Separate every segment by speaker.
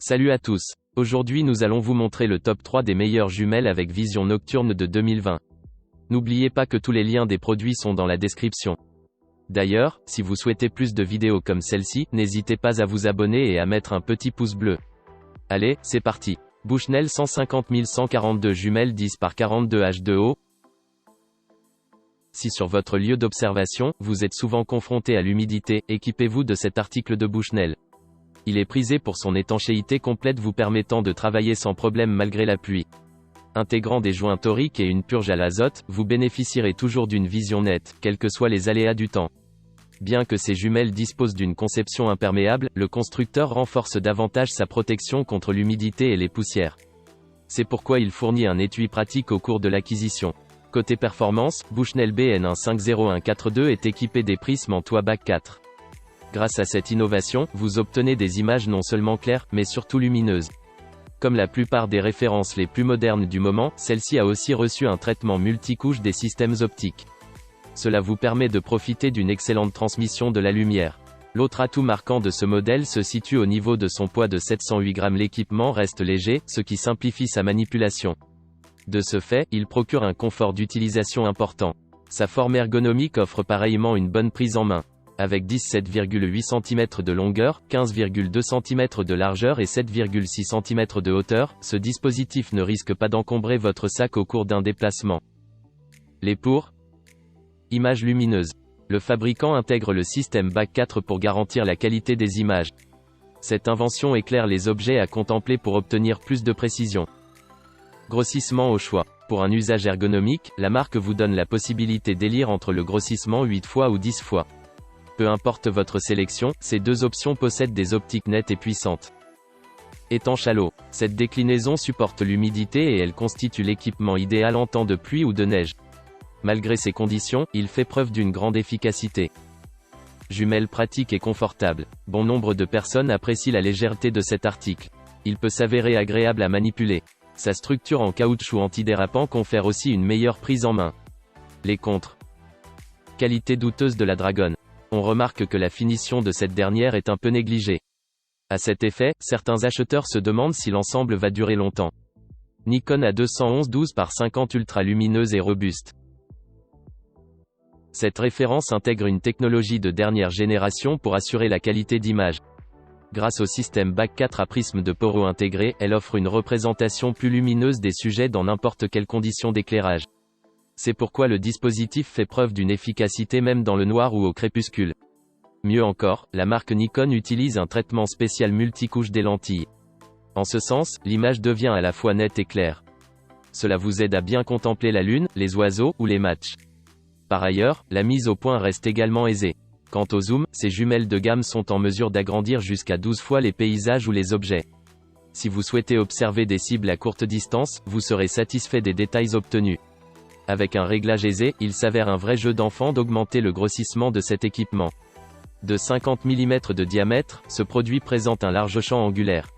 Speaker 1: Salut à tous. Aujourd'hui nous allons vous montrer le top 3 des meilleures jumelles avec vision nocturne de 2020. N'oubliez pas que tous les liens des produits sont dans la description. D'ailleurs, si vous souhaitez plus de vidéos comme celle-ci, n'hésitez pas à vous abonner et à mettre un petit pouce bleu. Allez, c'est parti. Bushnell 150 142 jumelles 10 par 42 H2O. Si sur votre lieu d'observation, vous êtes souvent confronté à l'humidité, équipez-vous de cet article de Bushnell. Il est prisé pour son étanchéité complète vous permettant de travailler sans problème malgré la pluie. Intégrant des joints toriques et une purge à l'azote, vous bénéficierez toujours d'une vision nette, quels que soient les aléas du temps. Bien que ces jumelles disposent d'une conception imperméable, le constructeur renforce davantage sa protection contre l'humidité et les poussières. C'est pourquoi il fournit un étui pratique au cours de l'acquisition. Côté performance, Bushnell BN15014 est équipé des prismes en toit bac 4. Grâce à cette innovation, vous obtenez des images non seulement claires, mais surtout lumineuses. Comme la plupart des références les plus modernes du moment, celle-ci a aussi reçu un traitement multicouche des systèmes optiques. Cela vous permet de profiter d'une excellente transmission de la lumière. L'autre atout marquant de ce modèle se situe au niveau de son poids de 708 grammes. L'équipement reste léger, ce qui simplifie sa manipulation. De ce fait, il procure un confort d'utilisation important. Sa forme ergonomique offre pareillement une bonne prise en main. Avec 17,8 cm de longueur, 15,2 cm de largeur et 7,6 cm de hauteur, ce dispositif ne risque pas d'encombrer votre sac au cours d'un déplacement. Les pour images lumineuses. Le fabricant intègre le système bac 4 pour garantir la qualité des images. Cette invention éclaire les objets à contempler pour obtenir plus de précision. Grossissement au choix. Pour un usage ergonomique, la marque vous donne la possibilité d'élire entre le grossissement 8 fois ou 10 fois. Peu importe votre sélection, ces deux options possèdent des optiques nettes et puissantes. Étanche à l'eau. Cette déclinaison supporte l'humidité et elle constitue l'équipement idéal en temps de pluie ou de neige. Malgré ces conditions, il fait preuve d'une grande efficacité. Jumelle pratique et confortable. Bon nombre de personnes apprécient la légèreté de cet article. Il peut s'avérer agréable à manipuler. Sa structure en caoutchouc antidérapant confère aussi une meilleure prise en main. Les contres. Qualité douteuse de la Dragon. On remarque que la finition de cette dernière est un peu négligée. À cet effet, certains acheteurs se demandent si l'ensemble va durer longtemps. Nikon A211 12 par 50 ultra lumineuse et robuste. Cette référence intègre une technologie de dernière génération pour assurer la qualité d'image. Grâce au système bac 4 à prisme de Porro intégré, elle offre une représentation plus lumineuse des sujets dans n'importe quelle condition d'éclairage. C'est pourquoi le dispositif fait preuve d'une efficacité même dans le noir ou au crépuscule. Mieux encore, la marque Nikon utilise un traitement spécial multicouche des lentilles. En ce sens, l'image devient à la fois nette et claire. Cela vous aide à bien contempler la lune, les oiseaux ou les matchs. Par ailleurs, la mise au point reste également aisée. Quant au zoom, ces jumelles de gamme sont en mesure d'agrandir jusqu'à 12 fois les paysages ou les objets. Si vous souhaitez observer des cibles à courte distance, vous serez satisfait des détails obtenus. Avec un réglage aisé, il s'avère un vrai jeu d'enfant d'augmenter le grossissement de cet équipement. De 50 mm de diamètre, ce produit présente un large champ angulaire.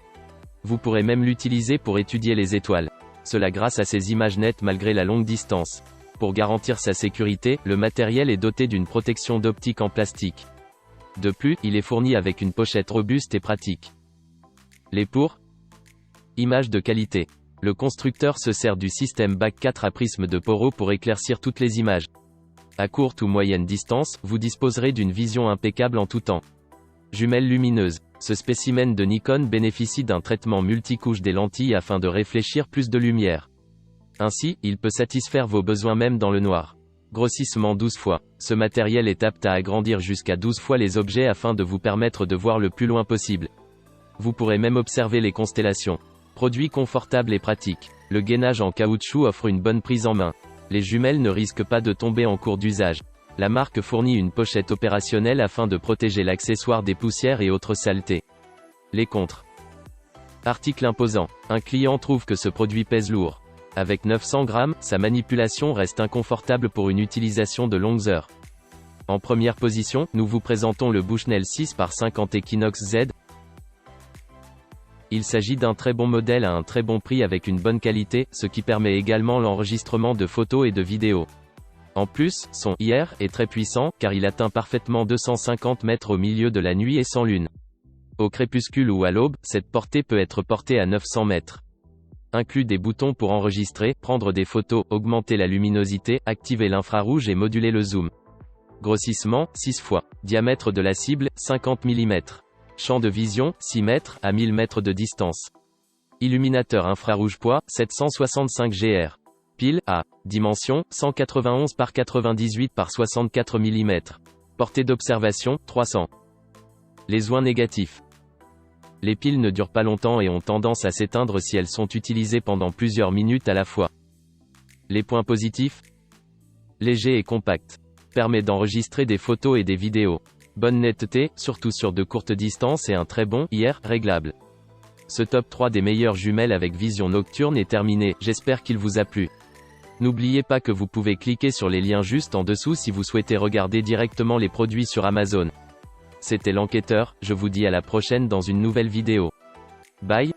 Speaker 1: Vous pourrez même l'utiliser pour étudier les étoiles. Cela grâce à ses images nettes malgré la longue distance. Pour garantir sa sécurité, le matériel est doté d'une protection d'optique en plastique. De plus, il est fourni avec une pochette robuste et pratique. Les pour images de qualité. Le constructeur se sert du système bac 4 à prisme de Porro pour éclaircir toutes les images. À courte ou moyenne distance, vous disposerez d'une vision impeccable en tout temps. Jumelles lumineuses. Ce spécimen de Nikon bénéficie d'un traitement multicouche des lentilles afin de réfléchir plus de lumière. Ainsi, il peut satisfaire vos besoins même dans le noir. Grossissement 12 fois. Ce matériel est apte à agrandir jusqu'à 12 fois les objets afin de vous permettre de voir le plus loin possible. Vous pourrez même observer les constellations. Produit confortable et pratique. Le gainage en caoutchouc offre une bonne prise en main. Les jumelles ne risquent pas de tomber en cours d'usage. La marque fournit une pochette opérationnelle afin de protéger l'accessoire des poussières et autres saletés. Les contres. Article imposant. Un client trouve que ce produit pèse lourd. Avec 900 grammes, sa manipulation reste inconfortable pour une utilisation de longues heures. En première position, nous vous présentons le Bushnell 6 par 50 Equinox Z. Il s'agit d'un très bon modèle à un très bon prix avec une bonne qualité, ce qui permet également l'enregistrement de photos et de vidéos. En plus, son IR est très puissant, car il atteint parfaitement 250 mètres au milieu de la nuit et sans lune. Au crépuscule ou à l'aube, cette portée peut être portée à 900 mètres. Inclut des boutons pour enregistrer, prendre des photos, augmenter la luminosité, activer l'infrarouge et moduler le zoom. Grossissement, 6 fois. Diamètre de la cible, 50 mm. Champ de vision, 6 mètres, à 1000 mètres de distance. Illuminateur infrarouge poids, 765 Gr. Pile, A. Dimension, 191 par 98 par 64 mm. Portée d'observation, 300. Les soins négatifs. Les piles ne durent pas longtemps et ont tendance à s'éteindre si elles sont utilisées pendant plusieurs minutes à la fois. Les points positifs. Léger et compact. Permet d'enregistrer des photos et des vidéos. Bonne netteté, surtout sur de courtes distances et un très bon IR réglable. Ce top 3 des meilleures jumelles avec vision nocturne est terminé, j'espère qu'il vous a plu. N'oubliez pas que vous pouvez cliquer sur les liens juste en dessous si vous souhaitez regarder directement les produits sur Amazon. C'était l'enquêteur, je vous dis à la prochaine dans une nouvelle vidéo. Bye.